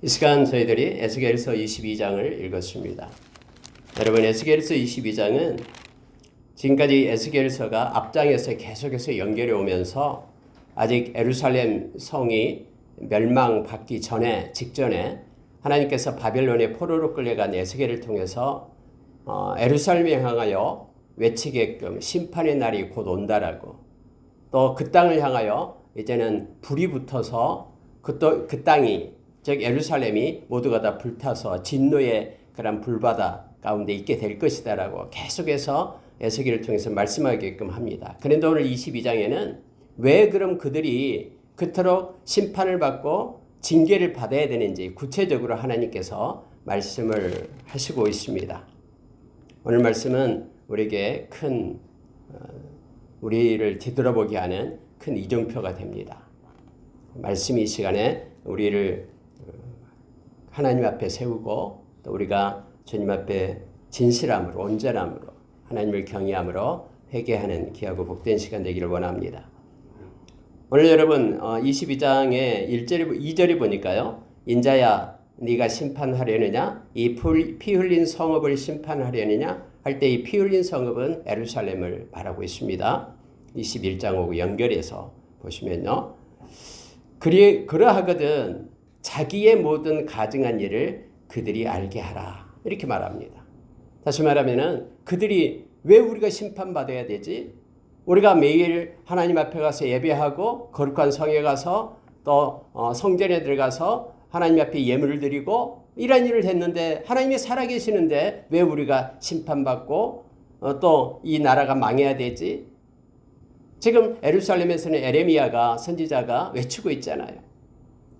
이 시간 저희들이 에스겔서 22장을 읽었습니다. 여러분, 에스겔서 22장은 지금까지 에스겔서가 앞장에서 계속해서 연결해 오면서 아직 예루살렘 성이 멸망받기 직전에 하나님께서 바벨론의 포로로 끌려간 에스겔을 통해서 예루살렘에 향하여 외치게끔 심판의 날이 곧 온다라고, 또 그 땅을 향하여 이제는 불이 붙어서 그 땅이, 즉 예루살렘이 모두가 다 불타서 진노의 그런 불바다 가운데 있게 될 것이다라고 계속해서 에스겔을 통해서 말씀하게끔 합니다. 그런데 오늘 22장에는 왜 그럼 그들이 그토록 심판을 받고 징계를 받아야 되는지 구체적으로 하나님께서 말씀을 하시고 있습니다. 오늘 말씀은 우리에게 우리를 뒤돌아보게 하는 큰 이정표가 됩니다. 말씀이 이 시간에 우리를 하나님 앞에 세우고, 또 우리가 주님 앞에 진실함으로, 온전함으로, 하나님을 경외함으로 회개하는 귀하고 복된 시간 되기를 원합니다. 오늘 여러분 22장의 1절, 2절이 보니까요, 인자야 네가 심판하려느냐, 이 피 흘린 성읍을 심판하려느냐 할 때 이 피 흘린 성읍은 예루살렘을 말하고 있습니다. 21장하고 연결해서 보시면요, 그러하거든 자기의 모든 가증한 일을 그들이 알게 하라, 이렇게 말합니다. 다시 말하면은 그들이 왜 우리가 심판받아야 되지? 우리가 매일 하나님 앞에 가서 예배하고 거룩한 성에 가서 또 성전에 들어가서 하나님 앞에 예물을 드리고 이런 일을 했는데, 하나님이 살아계시는데 왜 우리가 심판받고 또 이 나라가 망해야 되지? 지금 예루살렘에서는 에레미야가 선지자가 외치고 있잖아요.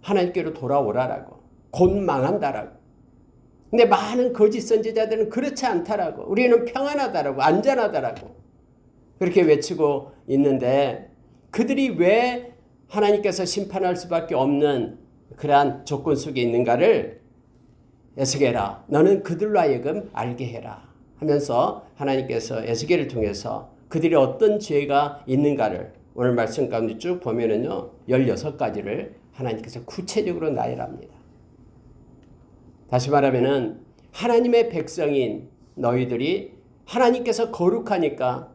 하나님께로 돌아오라라고, 곧 망한다라고. 근데 많은 거짓 선지자들은 그렇지 않다라고, 우리는 평안하다라고, 안전하다라고 그렇게 외치고 있는데, 그들이 왜 하나님께서 심판할 수밖에 없는 그러한 조건 속에 있는가를 에스겔아 너는 그들로 하여금 알게 해라 하면서 하나님께서 에스겔을 통해서 그들이 어떤 죄가 있는가를 오늘 말씀 가운데 쭉 보면은요, 16가지를 하나님께서 구체적으로 나열합니다. 다시 말하면은 하나님의 백성인 너희들이 하나님께서 거룩하니까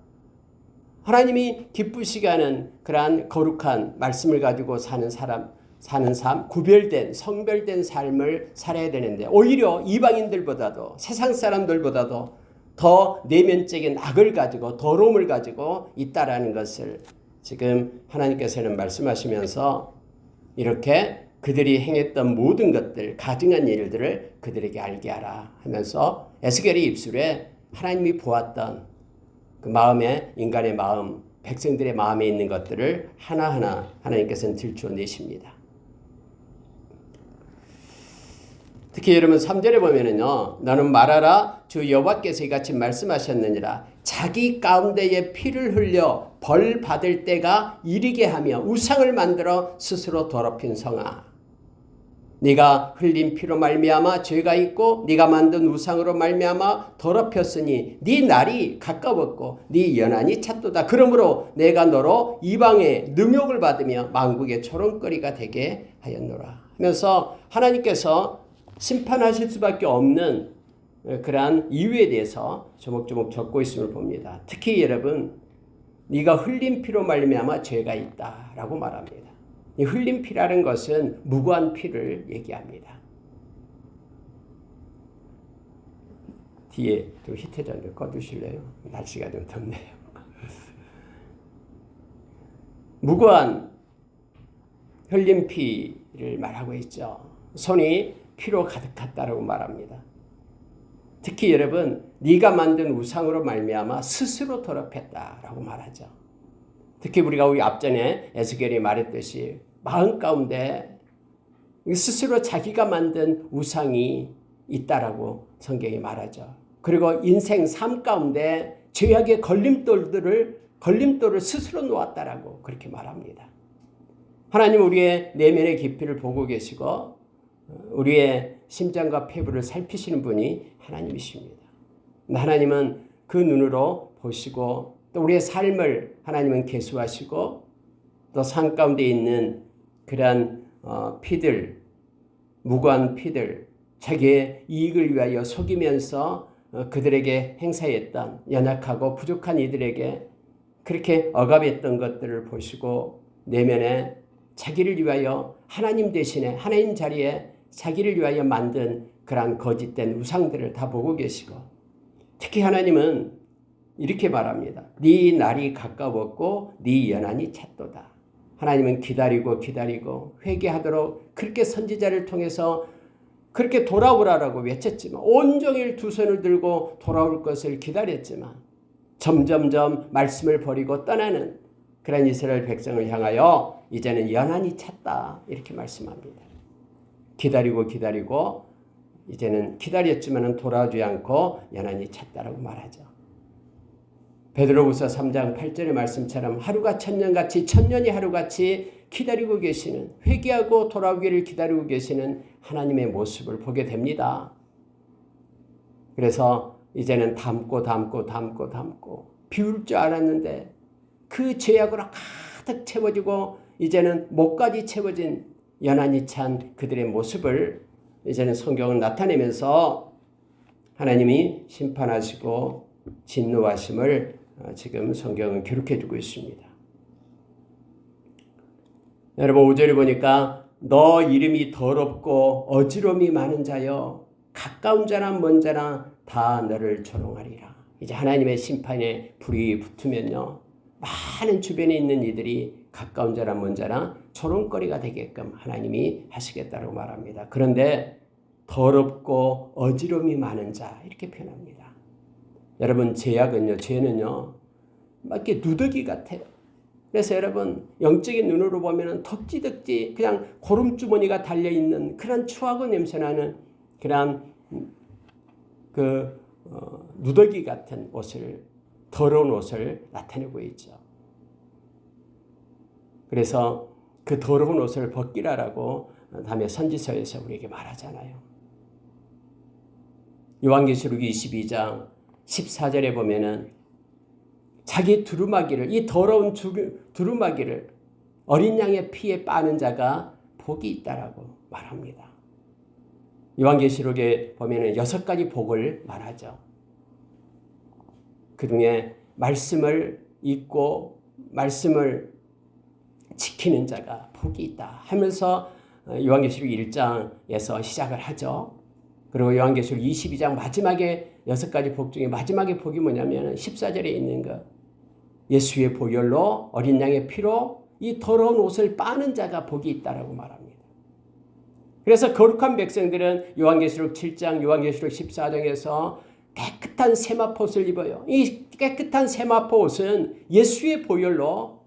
하나님이 기쁘시게 하는 그러한 거룩한 말씀을 가지고 사는 삶, 구별된 성별된 삶을 살아야 되는데, 오히려 이방인들보다도 세상 사람들보다도 더 내면적인 악을 가지고 더러움을 가지고 있다라는 것을 지금 하나님께서는 말씀하시면서 이렇게 그들이 행했던 모든 것들, 가증한 일들을 그들에게 알게 하라 하면서 에스겔의 입술에 하나님이 보았던 그 마음에, 인간의 마음, 백성들의 마음에 있는 것들을 하나하나 하나님께서는 들춰내십니다. 특히 여러분 3절에 보면은요, 너는 말하라 주 여호와께서 이같이 말씀하셨느니라, 자기 가운데에 피를 흘려 벌 받을 때가 이르게 하며 우상을 만들어 스스로 더럽힌 성아, 네가 흘린 피로 말미암아 죄가 있고 네가 만든 우상으로 말미암아 더럽혔으니 네 날이 가까웠고 네 연한이 찼도다. 그러므로 내가 너로 이방의 능욕을 받으며 만국의 조롱거리가 되게 하였노라 하면서 하나님께서 심판하실 수밖에 없는 그러한 이유에 대해서 조목조목 적고 있음을 봅니다. 특히 여러분, 네가 흘린 피로 말미암아 죄가 있다라고 말합니다. 이 흘린 피라는 것은 무고한 피를 얘기합니다. 뒤에 좀 히터 좀 꺼두실래요? 날씨가 좀 덥네요. 무고한 흘린 피를 말하고 있죠. 손이 피로 가득했다라고 말합니다. 특히 여러분, 네가 만든 우상으로 말미암아 스스로 더럽혔다라고 말하죠. 특히 우리 앞전에 에스겔이 말했듯이 마음 가운데 스스로 자기가 만든 우상이 있다라고 성경이 말하죠. 그리고 인생 삶 가운데 죄악의 걸림돌을 스스로 놓았다라고 그렇게 말합니다. 하나님 우리의 내면의 깊이를 보고 계시고 우리의 심장과 폐부를 살피시는 분이 하나님이십니다. 하나님은 그 눈으로 보시고 또 우리의 삶을 하나님은 계수하시고 또 산 가운데 있는 그러한 피들, 무고한 피들, 자기의 이익을 위하여 속이면서 그들에게 행사했던 연약하고 부족한 이들에게 그렇게 억압했던 것들을 보시고 내면에 자기를 위하여 하나님 대신에 하나님 자리에 자기를 위하여 만든 그러한 거짓된 우상들을 다 보고 계시고 특히 하나님은 이렇게 말합니다. 네 날이 가까웠고 네 연한이 찼도다. 하나님은 기다리고 회개하도록 그렇게 선지자를 통해서 그렇게 돌아오라라고 외쳤지만 온종일 두 손을 들고 돌아올 것을 기다렸지만 점점점 말씀을 버리고 떠나는 그런 이스라엘 백성을 향하여 이제는 연한이 찼다 이렇게 말씀합니다. 기다리고 이제는 기다렸지만 돌아오지 않고 연한이 찼다라고 말하죠. 베드로후서 3장 8절의 말씀처럼 하루가 천년같이 천년이 하루같이 기다리고 계시는 회개하고 돌아오기를 기다리고 계시는 하나님의 모습을 보게 됩니다. 그래서 이제는 담고 비울 줄 알았는데 그 죄악으로 가득 채워지고 이제는 목까지 채워진 연한이 찬 그들의 모습을 이제는 성경은 나타내면서 하나님이 심판하시고 진노하심을 지금 성경은 기록해주고 있습니다. 여러분 5절에 보니까 너 이름이 더럽고 어지러움이 많은 자여 가까운 자나 먼 자나 다 너를 조롱하리라. 이제 하나님의 심판에 불이 붙으면요 많은 주변에 있는 이들이 가까운 자나 먼 자나 조롱거리가 되게끔 하나님이 하시겠다고 말합니다. 그런데 더럽고 어지러움이 많은 자 이렇게 표현합니다. 여러분 죄는요 막 이렇게 누더기 같아요. 그래서 여러분 영적인 눈으로 보면 덕지덕지 그냥 고름주머니가 달려있는 그런 추하고 냄새나는 그런 누더기 같은 옷을 더러운 옷을 나타내고 있죠. 그래서 그 더러운 옷을 벗기라라고 다음에 선지서에서 우리에게 말하잖아요. 요한계시록 22장 14절에 보면은 자기 두루마기를 이 더러운 두루마기를 어린 양의 피에 빠는 자가 복이 있다라고 말합니다. 요한계시록에 보면은 6가지 복을 말하죠. 그중에 말씀을 읽고 말씀을 지키는 자가 복이 있다 하면서 요한계시록 1장에서 시작을 하죠. 그리고 요한계시록 22장 마지막에 6가지 복 중에 마지막에 복이 뭐냐면 14절에 있는 것. 예수의 보혈로 어린 양의 피로 이 더러운 옷을 빠는 자가 복이 있다라고 말합니다. 그래서 거룩한 백성들은 요한계시록 7장, 요한계시록 14장에서 깨끗한 세마포옷을 입어요. 이 깨끗한 세마포 옷은 예수의 보혈로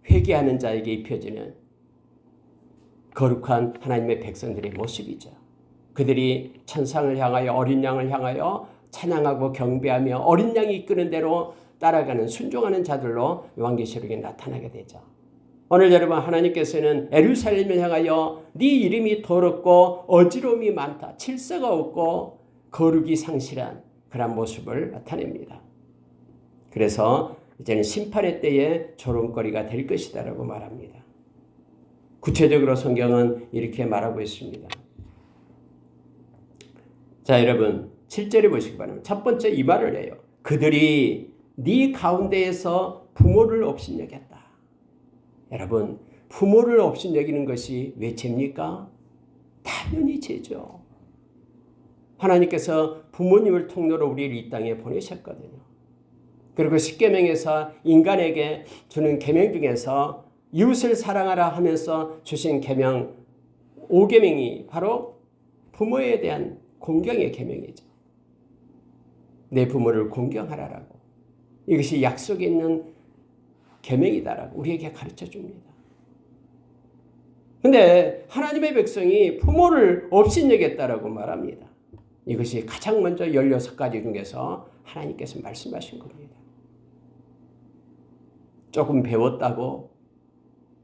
회개하는 자에게 입혀지는 거룩한 하나님의 백성들의 모습이죠. 그들이 천상을 향하여 어린 양을 향하여 찬양하고 경배하며 어린 양이 이끄는 대로 따라가는 순종하는 자들로 요한계시록에 나타나게 되죠. 오늘 여러분 하나님께서는 예루살렘을 향하여 네 이름이 더럽고 어지러움이 많다. 질서가 없고 거룩이 상실한 그런 모습을 나타냅니다. 그래서 이제는 심판의 때에 조롱거리가 될 것이다라고 말합니다. 구체적으로 성경은 이렇게 말하고 있습니다. 자, 여러분 7절에 보시기 바랍니다. 첫 번째 이 말을 해요. 그들이 네 가운데에서 부모를 업신여겼다. 여러분 부모를 업신여기는 것이 왜 죄입니까? 당연히 죄죠. 하나님께서 부모님을 통로로 우리를 이 땅에 보내셨거든요. 그리고 십계명에서 인간에게 주는 계명 중에서 이웃을 사랑하라 하면서 주신 계명 5계명이 바로 부모에 대한 공경의 계명이죠. 내 부모를 공경하라라고. 이것이 약속에 있는 계명이다라고 우리에게 가르쳐 줍니다. 그런데 하나님의 백성이 부모를 업신여겼다라고 말합니다. 이것이 가장 먼저 16가지 중에서 하나님께서 말씀하신 겁니다. 조금 배웠다고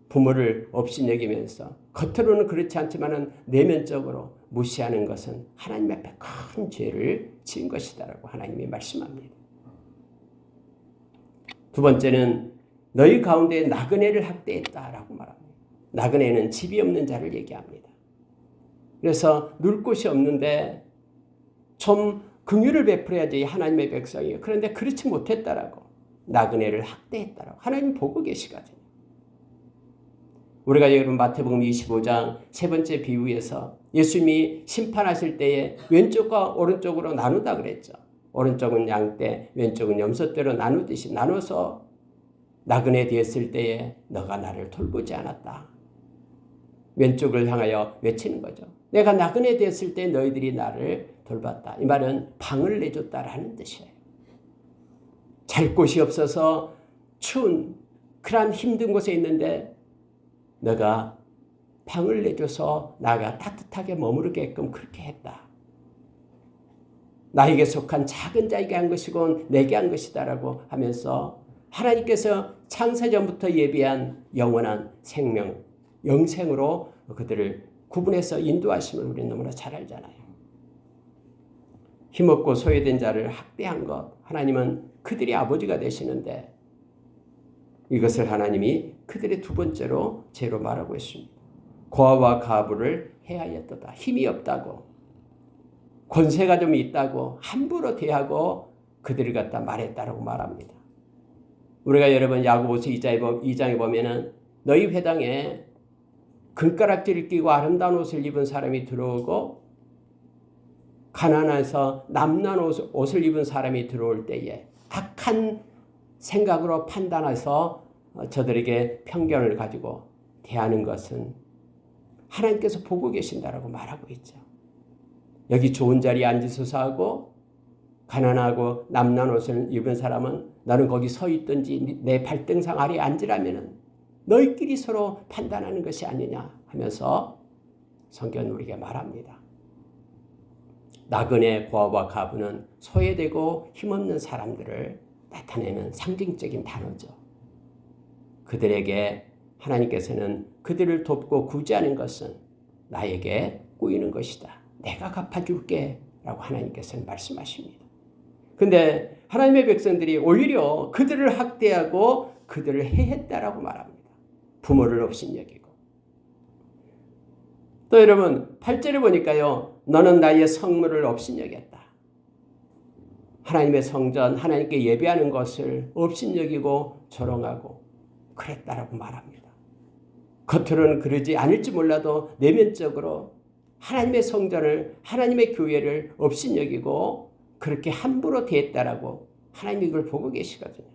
부모를 업신여기면서 겉으로는 그렇지 않지만 내면적으로 무시하는 것은 하나님 앞에 큰 죄를 지은 것이다라고 하나님이 말씀합니다. 두 번째는 너희 가운데 나그네를 학대했다라고 말합니다. 나그네는 집이 없는 자를 얘기합니다. 그래서 누울 곳이 없는데 좀 긍휼을 베풀어야지 하나님의 백성이에요. 그런데 그렇지 못했다라고. 나그네를 학대했다라고. 하나님 보고 계시거든요. 우리가 여러분 마태복음 25장 세 번째 비유에서 예수님이 심판하실 때에 왼쪽과 오른쪽으로 나누다 그랬죠. 오른쪽은 양떼, 왼쪽은 염소떼로 나누듯이 나눠서 나그네 되었을 때에 너가 나를 돌보지 않았다. 왼쪽을 향하여 외치는 거죠. 내가 나그네 되었을 때 너희들이 나를 돌봤다. 이 말은 방을 내줬다라는 뜻이에요. 잘 곳이 없어서 추운 그런 힘든 곳에 있는데 너가 방을 내줘서 나가 따뜻하게 머무르게끔 그렇게 했다. 나에게 속한 작은 자에게 한 것이고 내게 한 것이다라고 하면서 하나님께서 창세전부터 예비한 영원한 생명, 영생으로 그들을 구분해서 인도하심을 우리는 너무나 잘 알잖아요. 힘없고 소외된 자를 학대한 것, 하나님은 그들이 아버지가 되시는데 이것을 하나님이 그들의 두 번째로 죄로 말하고 있습니다. 고아와 가부를 해하였도다. 힘이 없다고, 권세가 좀 있다고 함부로 대하고 그들을 갖다 말했다라고 말합니다. 우리가 여러분 야고보서 2장에 보면은 너희 회당에 금가락지를 끼고 아름다운 옷을 입은 사람이 들어오고 가난해서 남난 옷을 입은 사람이 들어올 때에 악한 생각으로 판단해서 저들에게 편견을 가지고 대하는 것은 하나님께서 보고 계신다라고 말하고 있죠. 여기 좋은 자리에 앉으소서 하고 가난하고 남난 옷을 입은 사람은 너는 거기 서 있든지 내 발등상 아래에 앉으라면은 너희끼리 서로 판단하는 것이 아니냐 하면서 성경은 우리에게 말합니다. 나그네 고아와 가부는 소외되고 힘없는 사람들을 나타내는 상징적인 단어죠. 그들에게 하나님께서는 그들을 돕고 구제하는 것은 나에게 꼬이는 것이다. 내가 갚아줄게 라고 하나님께서는 말씀하십니다. 근데 하나님의 백성들이 오히려 그들을 학대하고 그들을 해했다라고 말합니다. 부모를 업신여기고. 또 여러분 8절에 보니까요. 너는 나의 성물을 업신여겼다. 하나님의 성전, 하나님께 예배하는 것을 업신여기고 조롱하고 그랬다라고 말합니다. 겉으로는 그러지 않을지 몰라도 내면적으로 하나님의 성전을, 하나님의 교회를 업신여기고 그렇게 함부로 대했다라고 하나님이 이걸 보고 계시거든요.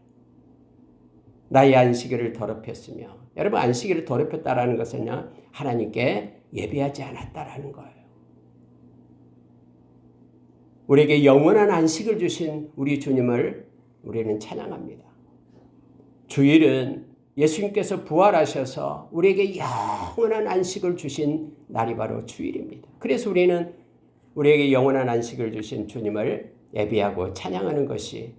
나의 안식일을 더럽혔으며, 여러분 안식일을 더럽혔다라는 것은요, 하나님께 예배하지 않았다라는 거예요. 우리에게 영원한 안식을 주신 우리 주님을 우리는 찬양합니다. 주일은 예수님께서 부활하셔서 우리에게 영원한 안식을 주신 날이 바로 주일입니다. 그래서 우리는 우리에게 영원한 안식을 주신 주님을 예배하고 찬양하는 것이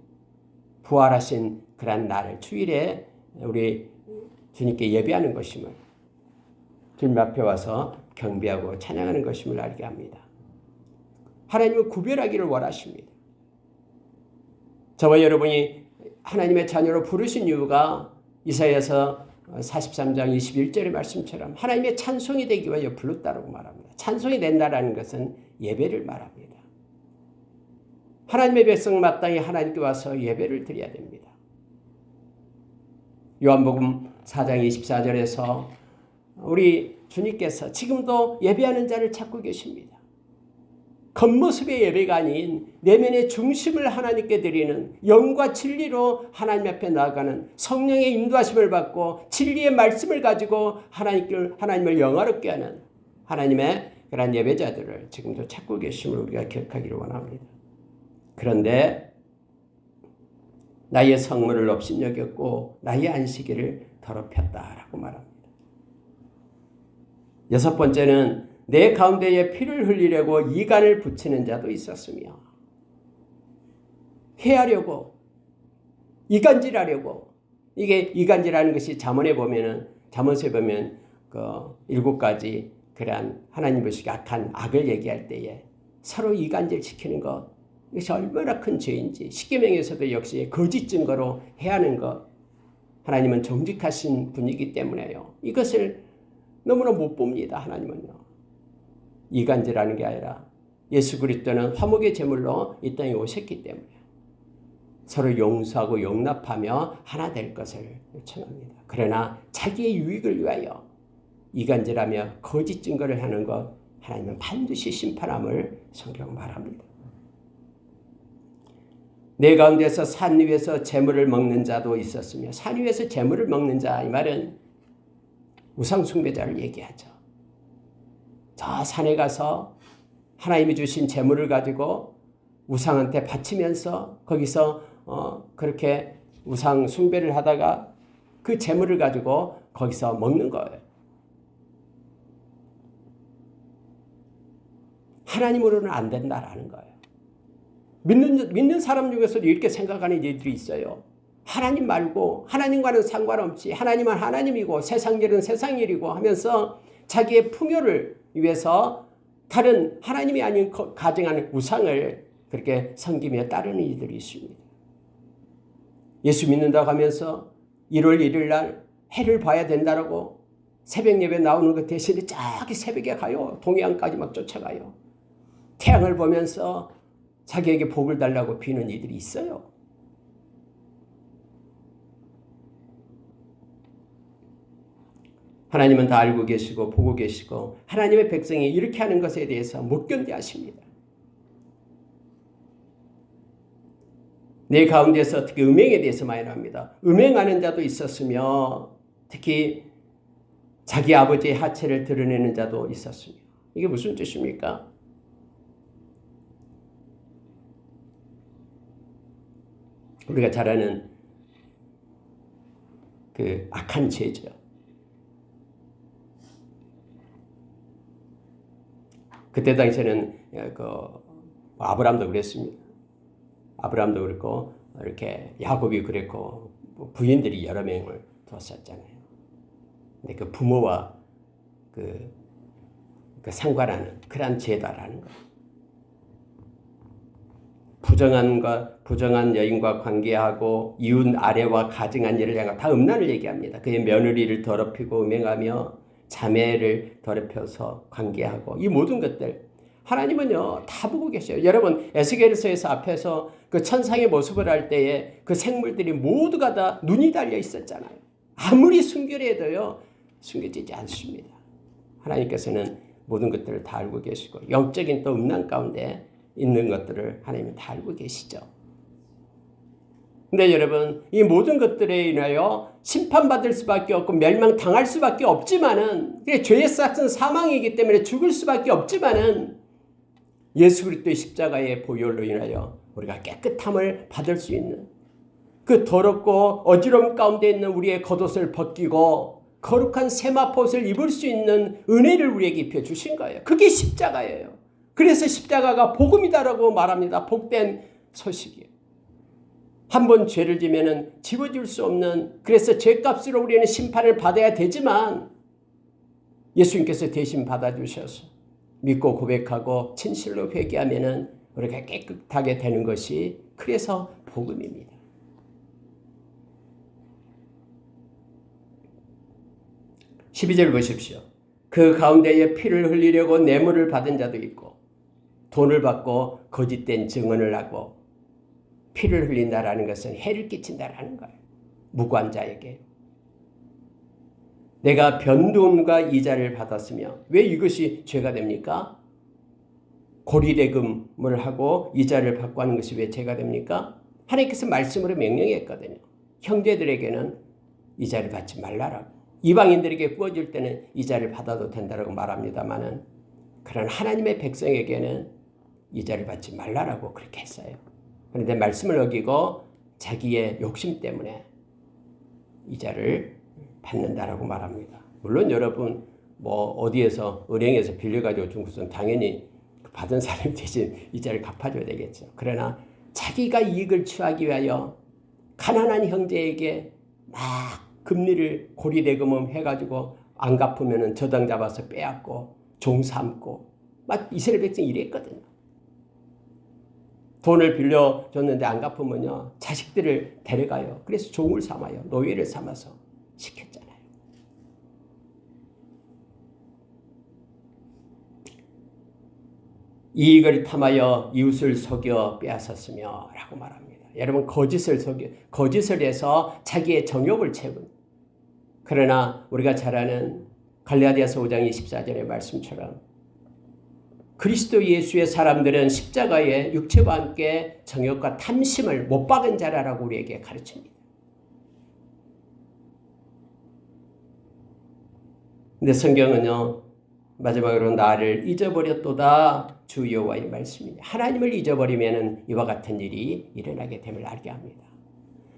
부활하신 그런 날 주일에 우리 주님께 예배하는 것임을, 주님 앞에 와서 경배하고 찬양하는 것임을 알게 합니다. 하나님은 구별하기를 원하십니다. 저와 여러분이 하나님의 자녀로 부르신 이유가 이사야서 43장 21절의 말씀처럼 하나님의 찬송이 되기 위하여 불렀다라고 말합니다. 찬송이 된다라는 것은 예배를 말합니다. 하나님의 백성 마땅히 하나님께 와서 예배를 드려야 됩니다. 요한복음 4장 24절에서 우리 주님께서 지금도 예배하는 자를 찾고 계십니다. 겉모습의 예배가 아닌 내면의 중심을 하나님께 드리는, 영과 진리로 하나님 앞에 나아가는, 성령의 인도하심을 받고 진리의 말씀을 가지고 하나님을 영화롭게 하는 하나님의 그런 예배자들을 지금도 찾고 계심을 우리가 기억하기를 원합니다. 그런데 나의 성물을 업신여겼고 나의 안식일을 더럽혔다라고 말합니다. 여섯 번째는 내 가운데에 피를 흘리려고 이간을 붙이는 자도 있었으며, 해하려고, 이간질하려고. 이게 이간질하는 것이 잠언에 보면은, 잠언서에 보면 그 7가지 그러한 하나님 보시기 악한 악을 얘기할 때에 서로 이간질 시키는 것, 이것이 얼마나 큰 죄인지, 십계명에서도 역시 거짓 증거로 해하는 것, 하나님은 정직하신 분이기 때문에요. 이것을 너무나 못 봅니다. 하나님은요. 이간질하는 게 아니라 예수 그리스도는 화목의 제물로 이 땅에 오셨기 때문에 서로 용서하고 용납하며 하나 될 것을 요청합니다. 그러나 자기의 유익을 위하여 이간질하며 거짓 증거를 하는 것 하나님은 반드시 심판함을 성경은 말합니다. 내 가운데서 산 위에서 재물을 먹는 자도 있었으며, 산 위에서 재물을 먹는 자, 이 말은 우상 숭배자를 얘기하죠. 저 산에 가서 하나님이 주신 재물을 가지고 우상한테 바치면서 거기서 그렇게 우상 숭배를 하다가 그 재물을 가지고 거기서 먹는 거예요. 하나님으로는 안 된다라는 거예요. 믿는 사람 중에서도 이렇게 생각하는 이들이 있어요. 하나님 말고, 하나님과는 상관없이 하나님은 하나님이고 세상 일은 세상 일이고 하면서 자기의 풍요를 위해서 다른 하나님이 아닌 가정하는 우상을 그렇게 섬기며 따르는 이들이 있습니다. 예수 믿는다고 하면서 1월 1일 날 해를 봐야 된다라고 새벽 예배 나오는 것 대신에 저기 새벽에 가요. 동해안까지 막 쫓아가요. 태양을 보면서 자기에게 복을 달라고 비는 이들이 있어요. 하나님은 다 알고 계시고 보고 계시고 하나님의 백성이 이렇게 하는 것에 대해서 못 견뎌하십니다. 내 가운데서 특히 음행에 대해서 많이 나옵니다. 음행하는 자도 있었으며 특히 자기 아버지의 하체를 드러내는 자도 있었으며, 이게 무슨 뜻입니까? 우리가 잘 아는 그 악한 죄죠. 그때 당시에는 아브라함도 그랬습니다. 아브라함도 그랬고 이렇게 야곱이 그랬고 부인들이 여러 명을 뒀었잖아요. 근데 그 부모와 그 상관하는 그런 죄다라는 거. 부정한 여인과 관계하고 이웃 아래와 가증한 일을 향하여 다 음란을 얘기합니다. 그의 며느리를 더럽히고 음행하며 자매를 더럽혀서 관계하고 이 모든 것들 하나님은요 다 보고 계셔요. 여러분 에스겔서에서 앞에서 그 천상의 모습을 할 때에 그 생물들이 모두가 다 눈이 달려 있었잖아요. 아무리 순결해도요 숨겨지지 않습니다. 하나님께서는 모든 것들을 다 알고 계시고 영적인 또 음란 가운데 있는 것들을 하나님은 다 알고 계시죠. 근데 여러분 이 모든 것들에 인하여 심판받을 수밖에 없고 멸망당할 수밖에 없지만은 죄의 삭은 사망이기 때문에 죽을 수밖에 없지만은 예수 그리스도의 십자가의 보혈로 인하여 우리가 깨끗함을 받을 수 있는 그 더럽고 어지러움 가운데 있는 우리의 겉옷을 벗기고 거룩한 세마포옷을 입을 수 있는 은혜를 우리에게 입혀주신 거예요. 그게 십자가예요. 그래서 십자가가 복음이다라고 말합니다. 복된 소식이에요. 한번 죄를 지면은 지워질 수 없는, 그래서 죄값으로 우리는 심판을 받아야 되지만 예수님께서 대신 받아주셔서 믿고 고백하고 진실로 회개하면은 우리가 깨끗하게 되는 것이 그래서 복음입니다. (12절) 보십시오. 그 가운데에 피를 흘리려고 뇌물을 받은 자도 있고 돈을 받고 거짓된 증언을 하고 피를 흘린다라는 것은 해를 끼친다라는 거예요. 무고한 자에게. 내가 변동과 이자를 받았으며 왜 이것이 죄가 됩니까? 고리대금을 하고 이자를 받고 하는 것이 왜 죄가 됩니까? 하나님께서 말씀으로 명령했거든요. 형제들에게는 이자를 받지 말라라고. 이방인들에게 구워질 때는 이자를 받아도 된다라고 말합니다만은 그런 하나님의 백성에게는 이자를 받지 말라라고 그렇게 했어요. 그런데 말씀을 어기고 자기의 욕심 때문에 이자를 받는다라고 말합니다. 물론 여러분 어디에서 은행에서 빌려가지고 준 것은 당연히 받은 사람이 대신 이자를 갚아줘야 되겠죠. 그러나 자기가 이익을 취하기 위하여 가난한 형제에게 막 금리를 고리대금을 해가지고 안 갚으면 저당 잡아서 빼앗고 종 삼고 막 이스라엘 백성이 이랬거든요. 돈을 빌려줬는데 안 갚으면요 자식들을 데려가요. 그래서 종을 삼아요. 노예를 삼아서 시켰잖아요. 이익을 탐하여 이웃을 속여 빼앗았으며 라고 말합니다. 여러분 거짓을 해서 자기의 정욕을 채운, 그러나 우리가 잘 아는 갈라디아서 5장 24절의 말씀처럼 그리스도 예수의 사람들은 십자가에 육체와 함께 정욕과 탐심을 못 박은 자라라고 우리에게 가르칩니다. 근데 성경은요, 마지막으로 나를 잊어버렸도다 주 여호와의 말씀입니다. 하나님을 잊어버리면 이와 같은 일이 일어나게 됨을 알게 합니다.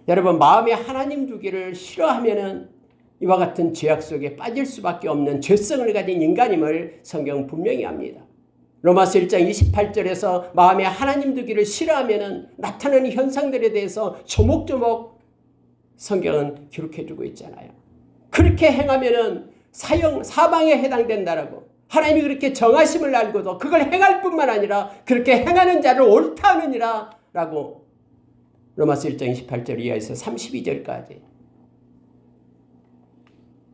여러분, 마음에 하나님 두기를 싫어하면 이와 같은 죄악 속에 빠질 수밖에 없는 죄성을 가진 인간임을 성경 분명히 합니다. 로마서 1장 28절에서 마음에 하나님 두기를 싫어하면 나타나는 현상들에 대해서 조목조목 성경은 기록해주고 있잖아요. 그렇게 행하면 사방에 해당된다라고, 하나님이 그렇게 정하심을 알고도 그걸 행할 뿐만 아니라 그렇게 행하는 자를 옳다 하느니라 라고 로마서 1장 28절 이하에서 32절까지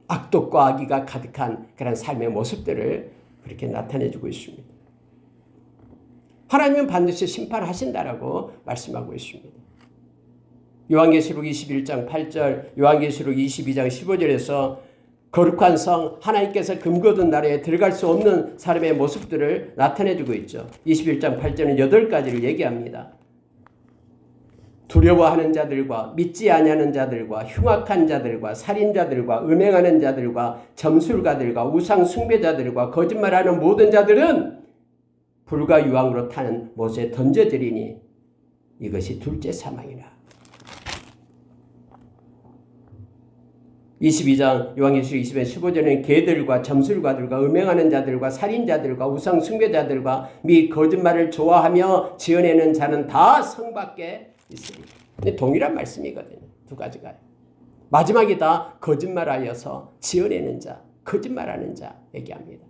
악독과 악의가 가득한 그런 삶의 모습들을 그렇게 나타내주고 있습니다. 하나님은 반드시 심판하신다라고 말씀하고 있습니다. 요한계시록 21장 8절, 요한계시록 22장 15절에서 거룩한 성, 하나님께서 금거둔 나라에 들어갈 수 없는 사람의 모습들을 나타내주고 있죠. 21장 8절은 8가지를 얘기합니다. 두려워하는 자들과 믿지 아니하는 자들과 흉악한 자들과 살인자들과 음행하는 자들과 점술가들과 우상 숭배자들과 거짓말하는 모든 자들은 불과 유황으로 타는 못에 던져지리니 이것이 둘째 사망이라. 22장 요한계시록 20장 15절에는 개들과 점술가들과 음행하는 자들과 살인자들과 우상 숭배자들과 및 거짓말을 좋아하며 지어내는 자는 다 성 밖에 있으리. 동일한 말씀이거든요. 두 가지가. 마지막이 다 거짓말하여서 지어내는 자, 거짓말하는 자 얘기합니다.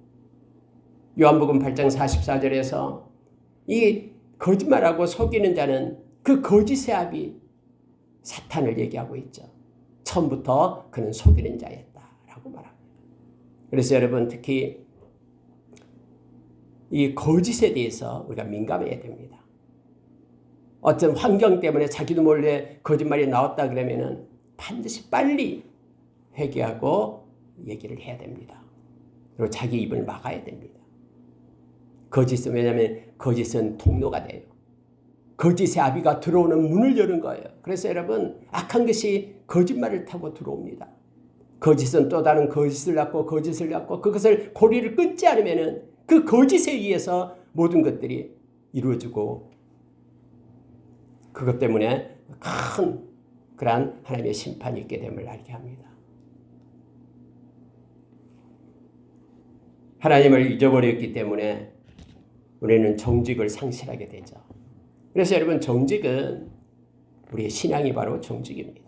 요한복음 8장 44절에서 이 거짓말하고 속이는 자는 그 거짓의 아비 사탄을 얘기하고 있죠. 처음부터 그는 속이는 자였다라고 말합니다. 그래서 여러분, 특히 이 거짓에 대해서 우리가 민감해야 됩니다. 어떤 환경 때문에 자기도 몰래 거짓말이 나왔다 그러면은 반드시 빨리 회개하고 얘기를 해야 됩니다. 그리고 자기 입을 막아야 됩니다. 거짓은, 왜냐하면 거짓은 통로가 돼요. 거짓의 아비가 들어오는 문을 여는 거예요. 그래서 여러분, 악한 것이 거짓말을 타고 들어옵니다. 거짓은 또 다른 거짓을 낳고 거짓을 낳고 그것을 고리를 끊지 않으면 그 거짓에 의해서 모든 것들이 이루어지고 그것 때문에 큰 그러한 하나님의 심판이 있게 됨을 알게 합니다. 하나님을 잊어버렸기 때문에 우리는 정직을 상실하게 되죠. 그래서 여러분, 정직은 우리의 신앙이 바로 정직입니다.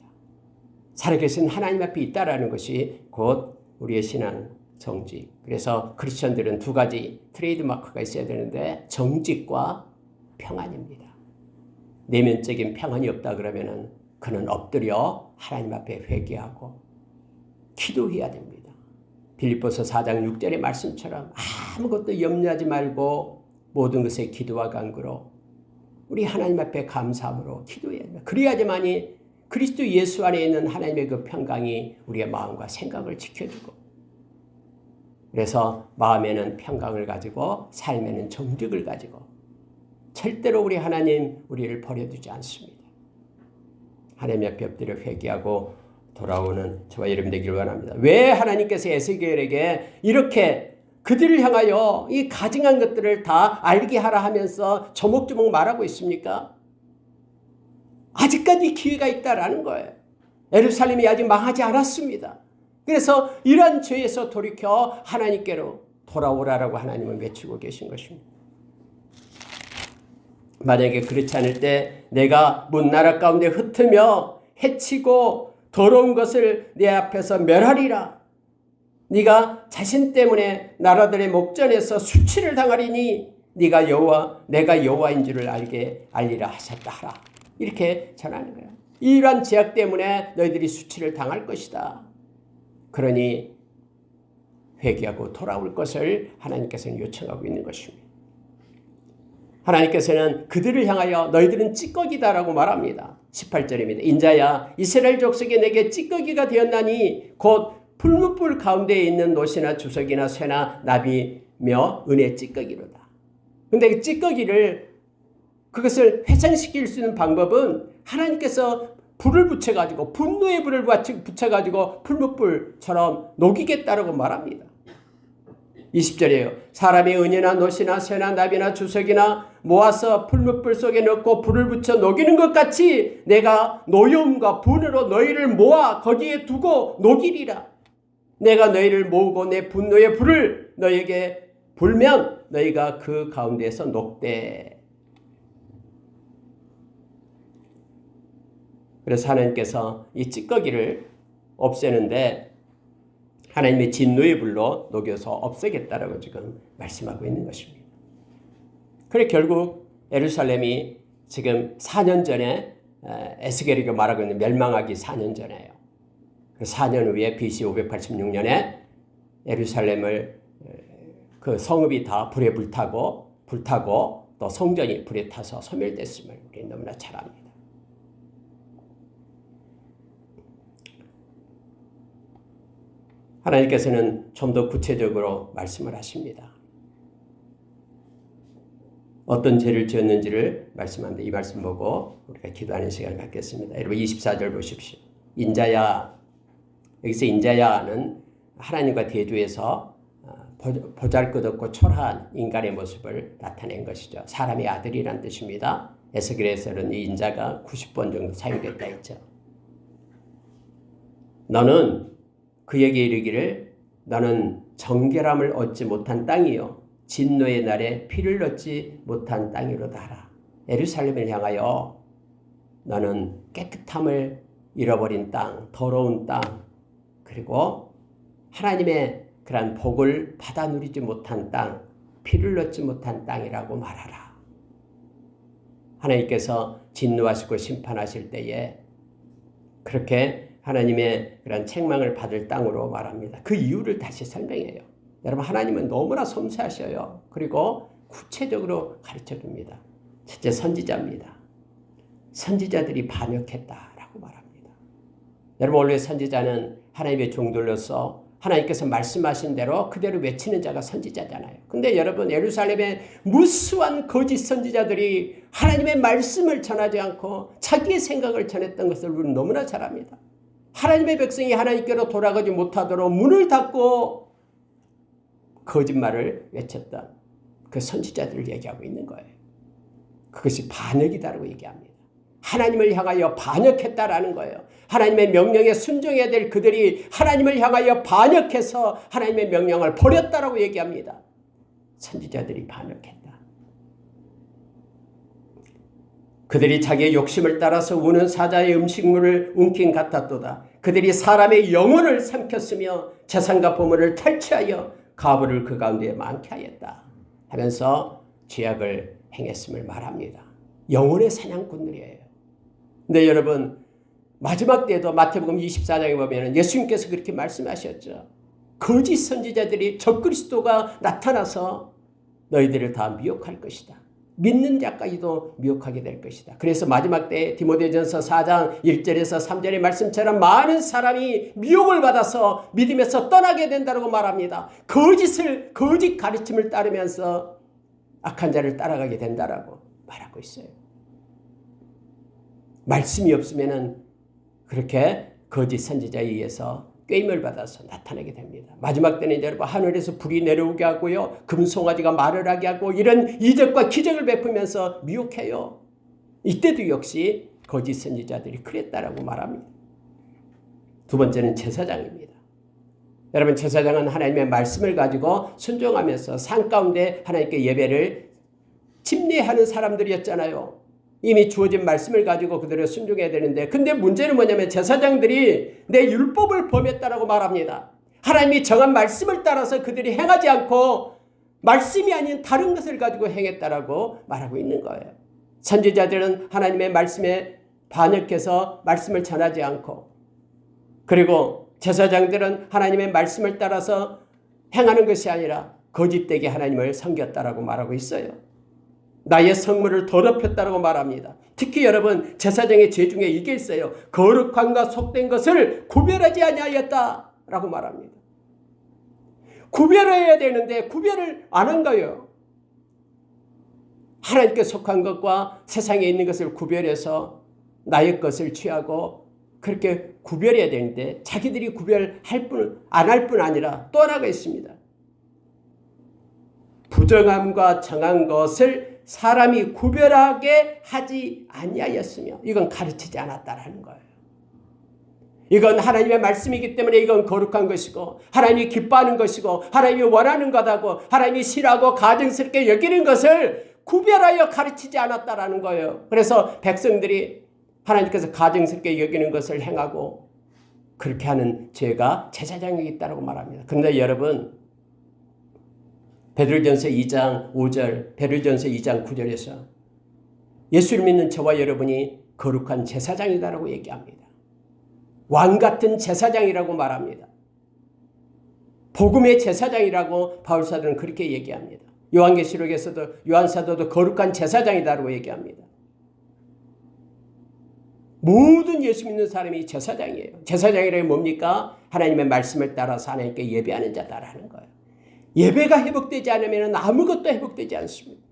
살아계신 하나님 앞에 있다라는 것이 곧 우리의 신앙, 정직. 그래서 크리스천들은 두 가지 트레이드마크가 있어야 되는데 정직과 평안입니다. 내면적인 평안이 없다 그러면은 그는 엎드려 하나님 앞에 회개하고 기도해야 됩니다. 빌립보서 4장 6절의 말씀처럼 아무것도 염려하지 말고 모든 것에 기도와 간구로 우리 하나님 앞에 감사함으로 기도해야 됩니다. 그래야지만이 그리스도 예수 안에 있는 하나님의 그 평강이 우리의 마음과 생각을 지켜주고, 그래서 마음에는 평강을 가지고 삶에는 정직을 가지고 절대로 우리 하나님 우리를 버려두지 않습니다. 하나님 앞에 엎드려 회개하고 돌아오는 저와 여러분 되기를 원합니다. 왜 하나님께서 에스겔에게 이렇게 그들을 향하여 이 가증한 것들을 다 알게 하라 하면서 조목조목 말하고 있습니까? 아직까지 기회가 있다라는 거예요. 예루살렘이 아직 망하지 않았습니다. 그래서 이러한 죄에서 돌이켜 하나님께로 돌아오라라고 하나님은 외치고 계신 것입니다. 만약에 그렇지 않을 때 내가 문 나라 가운데 흩으며 해치고 더러운 것을 내 앞에서 멸하리라. 네가 자신 때문에 나라들의 목전에서 수치를 당하리니 네가 여호와 내가 여호와인 줄을 알리라 하셨다 하라. 이렇게 전하는 거예요. 이러한 죄악 때문에 너희들이 수치를 당할 것이다. 그러니 회개하고 돌아올 것을 하나님께서는 요청하고 있는 것입니다. 하나님께서는 그들을 향하여 너희들은 찌꺼기다라고 말합니다. 18절입니다. 인자야 이스라엘 족속이 내게 찌꺼기가 되었나니 곧 풀무불 가운데에 있는 노시나 주석이나 쇠나 나비며 은의 찌꺼기로다. 근데 그 찌꺼기를 그것을 회상시킬 수 있는 방법은 하나님께서 불을 붙여가지고 분노의 불을 붙여가지고 풀무불처럼 녹이겠다라고 말합니다. 20절이에요. 사람이 은이나 노시나 쇠나 나비나 주석이나 모아서 풀무불 속에 넣고 불을 붙여 녹이는 것 같이 내가 노여움과 분으로 너희를 모아 거기에 두고 녹이리라. 내가 너희를 모으고 내 분노의 불을 너희에게 불면 너희가 그 가운데에서 녹되. 그래서 하나님께서 이 찌꺼기를 없애는데 하나님의 진노의 불로 녹여서 없애겠다라고 지금 말씀하고 있는 것입니다. 그래 결국 예루살렘이 지금 4년 전에 에스겔이 말하고 있는 멸망하기 4년 전에요. 4년 후에 BC 586년에 예루살렘을 그 성읍이 다 불에 불타고 또 성전이 불에 타서 소멸됐음을 우리 너무나 잘 압니다. 하나님께서는 좀 더 구체적으로 말씀을 하십니다. 어떤 죄를 지었는지를 말씀하는데 이 말씀 보고 우리가 기도하는 시간을 갖겠습니다. 여러분 24절 보십시오. 인자야, 여기서 인자야는 하나님과 대조해서 보잘것없고 초라한 인간의 모습을 나타낸 것이죠. 사람의 아들이란 뜻입니다. 에스겔에서는 이 인자가 90번 정도 사용됐다 했죠. 너는 그에게 이르기를 너는 정결함을 얻지 못한 땅이요 진노의 날에 피를 얻지 못한 땅이로다 하라. 예루살렘을 향하여 너는 깨끗함을 잃어버린 땅, 더러운 땅, 그리고 하나님의 그런 복을 받아 누리지 못한 땅, 피를 얻지 못한 땅이라고 말하라. 하나님께서 진노하시고 심판하실 때에 그렇게 하나님의 그런 책망을 받을 땅으로 말합니다. 그 이유를 다시 설명해요. 여러분 하나님은 너무나 섬세하셔요. 그리고 구체적으로 가르쳐줍니다. 첫째 선지자입니다. 선지자들이 반역했다라고 말합니다. 여러분 원래 선지자는 하나님의 종들로서 하나님께서 말씀하신 대로 그대로 외치는 자가 선지자잖아요. 근데 여러분 예루살렘의 무수한 거짓 선지자들이 하나님의 말씀을 전하지 않고 자기의 생각을 전했던 것을 우리는 너무나 잘 압니다. 하나님의 백성이 하나님께로 돌아가지 못하도록 문을 닫고 거짓말을 외쳤던 그 선지자들을 얘기하고 있는 거예요. 그것이 반역이다라고 얘기합니다. 하나님을 향하여 반역했다라는 거예요. 하나님의 명령에 순종해야 될 그들이 하나님을 향하여 반역해서 하나님의 명령을 버렸다라고 얘기합니다. 선지자들이 반역했다. 그들이 자기의 욕심을 따라서 우는 사자의 음식물을 움킨 같았도다. 그들이 사람의 영혼을 삼켰으며 재산과 보물을 탈취하여 가부를 그 가운데 많게 하였다 하면서 죄악을 행했음을 말합니다. 영혼의 사냥꾼들이에요. 근데 여러분 마지막 때에도 마태복음 24장에 보면 예수님께서 그렇게 말씀하셨죠. 거짓 선지자들이 적그리스도가 나타나서 너희들을 다 미혹할 것이다. 믿는 자까지도 미혹하게 될 것이다. 그래서 마지막 때 디모데전서 4장 1절에서 3절의 말씀처럼 많은 사람이 미혹을 받아서 믿음에서 떠나게 된다고 말합니다. 거짓 가르침을 따르면서 악한 자를 따라가게 된다라고 말하고 있어요. 말씀이 없으면은 그렇게 거짓 선지자에 의해서 꾀임을 받아서 나타나게 됩니다. 마지막 때는 여러분 하늘에서 불이 내려오게 하고요. 금송아지가 말을 하게 하고 이런 이적과 기적을 베푸면서 미혹해요. 이때도 역시 거짓 선지자들이 그랬다라고 말합니다. 두 번째는 제사장입니다. 여러분 제사장은 하나님의 말씀을 가지고 순종하면서 산 가운데 하나님께 예배를 집례하는 사람들이었잖아요. 이미 주어진 말씀을 가지고 그들을 순종해야 되는데 근데 문제는 뭐냐면 제사장들이 내 율법을 범했다라고 말합니다. 하나님이 정한 말씀을 따라서 그들이 행하지 않고 말씀이 아닌 다른 것을 가지고 행했다라고 말하고 있는 거예요. 선지자들은 하나님의 말씀에 반역해서 말씀을 전하지 않고 그리고 제사장들은 하나님의 말씀을 따라서 행하는 것이 아니라 거짓되게 하나님을 섬겼다라고 말하고 있어요. 나의 성물을 더럽혔다고 말합니다. 특히 여러분 제사장의 죄 중에 이게 있어요. 거룩함과 속된 것을 구별하지 아니하였다라고 말합니다. 구별해야 되는데 구별을 안 한 거예요. 하나님께 속한 것과 세상에 있는 것을 구별해서 나의 것을 취하고 그렇게 구별해야 되는데 자기들이 구별할 뿐 안 할 뿐 아니라 또 하나가 있습니다. 부정함과 정한 것을 사람이 구별하게 하지 아니하였으며 이건 가르치지 않았다라는 거예요. 이건 하나님의 말씀이기 때문에 이건 거룩한 것이고 하나님이 기뻐하는 것이고 하나님이 원하는 거다고 하나님이 싫어하고 가증스럽게 여기는 것을 구별하여 가르치지 않았다라는 거예요. 그래서 백성들이 하나님께서 가증스럽게 여기는 것을 행하고 그렇게 하는 죄가 제사장에게 있다고 말합니다. 그런데 여러분 베드로전서 2장 5절, 베드로전서 2장 9절에서 예수를 믿는 저와 여러분이 거룩한 제사장이다라고 얘기합니다. 왕 같은 제사장이라고 말합니다. 복음의 제사장이라고 바울사도는 그렇게 얘기합니다. 요한계시록에서도 요한사도도 거룩한 제사장이다라고 얘기합니다. 모든 예수 믿는 사람이 제사장이에요. 제사장이라는 게 뭡니까? 하나님의 말씀을 따라서 하나님께 예배하는 자다라는 거예요. 예배가 회복되지 않으면 아무것도 회복되지 않습니다.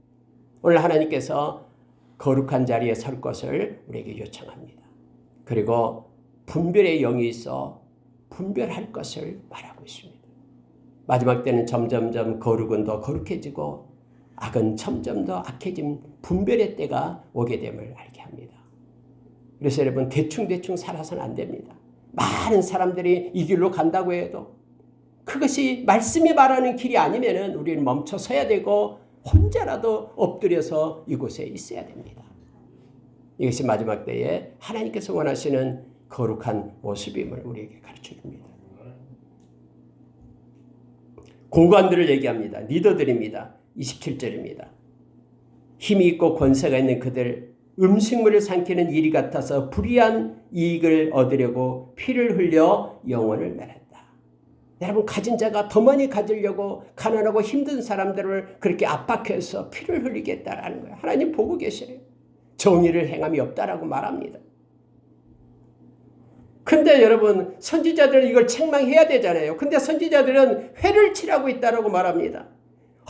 오늘 하나님께서 거룩한 자리에 설 것을 우리에게 요청합니다. 그리고 분별의 영이 있어 분별할 것을 말하고 있습니다. 마지막 때는 점점점 거룩은 더 거룩해지고 악은 점점 더 악해진 분별의 때가 오게 됨을 알게 합니다. 그래서 여러분 대충 살아서는 안 됩니다. 많은 사람들이 이 길로 간다고 해도 그것이 말씀이 말하는 길이 아니면 우리는 멈춰 서야 되고 혼자라도 엎드려서 이곳에 있어야 됩니다. 이것이 마지막 때에 하나님께서 원하시는 거룩한 모습임을 우리에게 가르쳐줍니다. 고관들을 얘기합니다. 리더들입니다. 27절입니다. 힘이 있고 권세가 있는 그들 음식물을 삼키는 일이 같아서 불의한 이익을 얻으려고 피를 흘려 영혼을 멸했다. 여러분 가진 자가 더 많이 가지려고 가난하고 힘든 사람들을 그렇게 압박해서 피를 흘리겠다라는 거예요. 하나님 보고 계셔요. 정의를 행함이 없다라고 말합니다. 근데 여러분 선지자들은 이걸 책망해야 되잖아요. 근데 선지자들은 회를 치라고 있다라고 말합니다.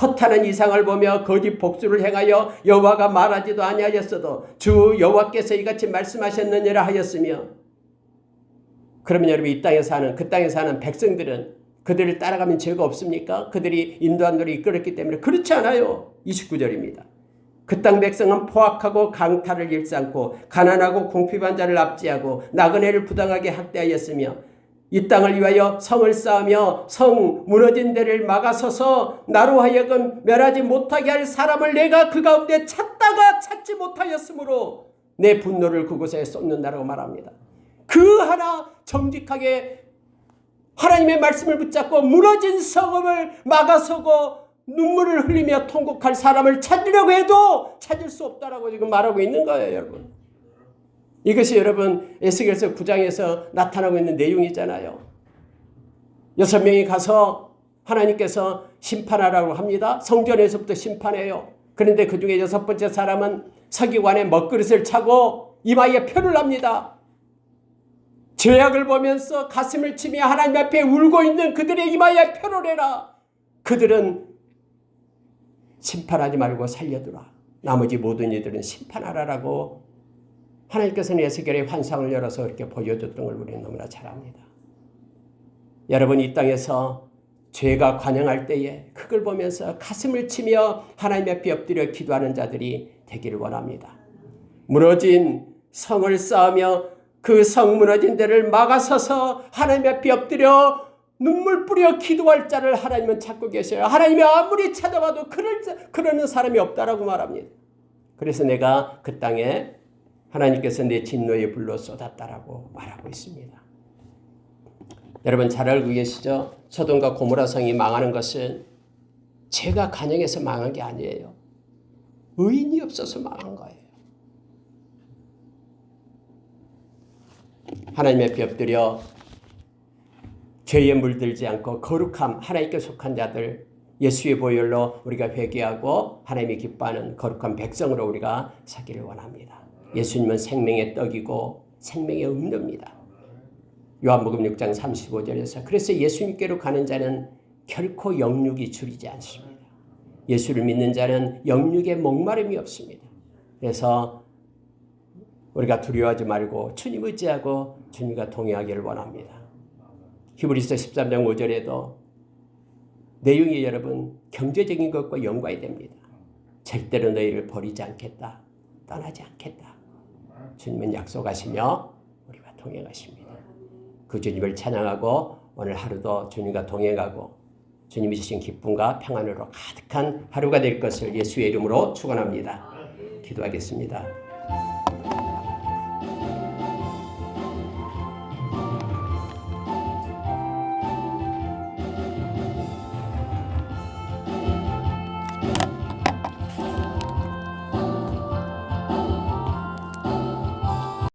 허탄한 이상을 보며 거짓 복수를 행하여 여호와가 말하지도 아니하였어도 주 여호와께서 이같이 말씀하셨느니라 하였으며 그러면 여러분 이 땅에 사는 그 땅에 사는 백성들은 그들을 따라가면 죄가 없습니까? 그들이 인도한 대로 이끌었기 때문에 그렇지 않아요. 29절입니다. 그 땅 백성은 포악하고 강탈을 일삼고 가난하고 궁핍한 자를 압제하고 나그네를 부당하게 학대하였으며 이 땅을 위하여 성을 쌓으며 성 무너진 데를 막아서서 나로 하여금 멸하지 못하게 할 사람을 내가 그 가운데 찾다가 찾지 못하였으므로 내 분노를 그곳에 쏟는다라고 말합니다. 그 하나 정직하게 하나님의 말씀을 붙잡고 무너진 성읍을 막아서고 눈물을 흘리며 통곡할 사람을 찾으려고 해도 찾을 수 없다라고 지금 말하고 있는 거예요, 여러분. 이것이 여러분 에스겔서 9장에서 나타나고 있는 내용이잖아요. 6명이 가서 하나님께서 심판하라고 합니다. 성전에서부터 심판해요. 그런데 그 중에 6번째 사람은 서기관의 먹그릇을 차고 이마에 표를 합니다. 죄악을 보면서 가슴을 치며 하나님 앞에 울고 있는 그들의 이마에 표를 해라. 그들은 심판하지 말고 살려두라. 나머지 모든 이들은 심판하라라고 하나님께서는 에스겔의 환상을 열어서 이렇게 보여줬던 걸 우리는 너무나 잘 압니다. 여러분 이 땅에서 죄가 관영할 때에 그걸 보면서 가슴을 치며 하나님 앞에 엎드려 기도하는 자들이 되기를 원합니다. 무너진 성을 쌓으며 그 성 무너진 데를 막아서서 하나님 앞에 엎드려 눈물 뿌려 기도할 자를 하나님은 찾고 계셔요. 하나님이 아무리 찾아봐도 그러는 사람이 없다라고 말합니다. 그래서 내가 그 땅에 하나님께서 내 진노의 불로 쏟았다라고 말하고 있습니다. 여러분 잘 알고 계시죠? 소돔과 고모라 성이 망하는 것은 죄가 간영해서 망한 게 아니에요. 의인이 없어서 망한 거예요. 하나님 앞에 엎드려 죄에 물들지 않고 거룩함, 하나님께 속한 자들, 예수의 보혈로 우리가 회개하고 하나님이 기뻐하는 거룩한 백성으로 우리가 사기를 원합니다. 예수님은 생명의 떡이고 생명의 음료입니다. 요한복음 6장 35절에서 그래서 예수님께로 가는 자는 결코 영육이 줄이지 않습니다. 예수를 믿는 자는 영육의 목마름이 없습니다. 그래서 우리가 두려워하지 말고 주님 의지하고 주님과 동행하기를 원합니다. 히브리서 13장 5절에도 내용이 여러분 경제적인 것과 연관이 됩니다. 절대로 너희를 버리지 않겠다. 떠나지 않겠다. 주님은 약속하시며 우리와 동행하십니다. 그 주님을 찬양하고 오늘 하루도 주님과 동행하고 주님이 주신 기쁨과 평안으로 가득한 하루가 될 것을 예수의 이름으로 축원합니다. 기도하겠습니다.